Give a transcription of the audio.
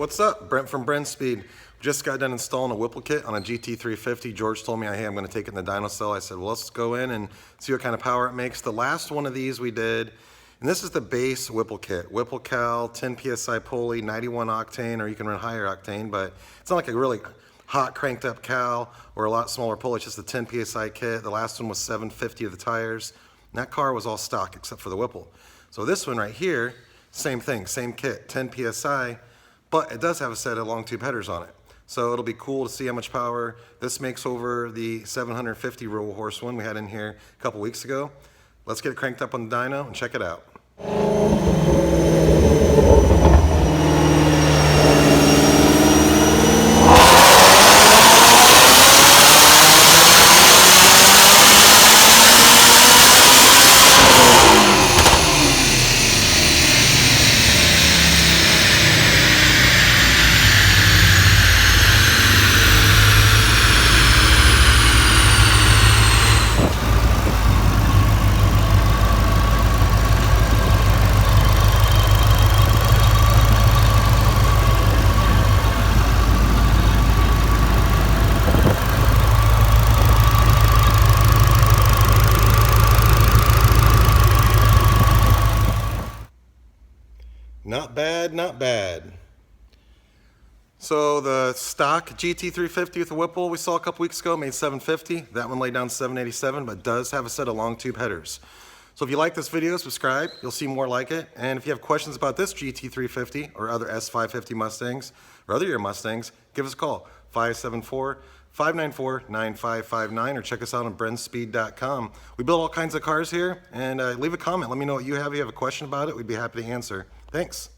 What's up? Brent from Brenspeed. Just got done installing a Whipple kit on a GT350. George told me, hey, I'm going to take it in the dyno cell. I said, well, let's go in and see what kind of power it makes. The last one of these we did, and this is the base Whipple kit. Whipple cal, 10 PSI pulley, 91 octane, or you can run higher octane, but it's not like a really hot cranked up cal or a lot smaller pulley. It's just a 10 PSI kit. The last one was 750 of the tires. And that car was all stock except for the Whipple. So this one right here, same thing, same kit, 10 PSI, but it does have a set of long tube headers on it. So it'll be cool to see how much power this makes over the 750 row horse one we had in here a couple weeks ago. Let's get it cranked up on the dyno and check it out. Not bad, not bad. So the stock GT350 with the Whipple we saw a couple weeks ago made 750. That one laid down 787, but does have a set of long tube headers. So if you like this video, subscribe. You'll see more like it. And if you have questions about this GT350 or other S550 Mustangs or other year Mustangs, give us a call, 574-594-9559, or check us out on Brenspeed.com. We build all kinds of cars here, and leave a comment. Let me know what you have. If you have a question about it, we'd be happy to answer. Thanks.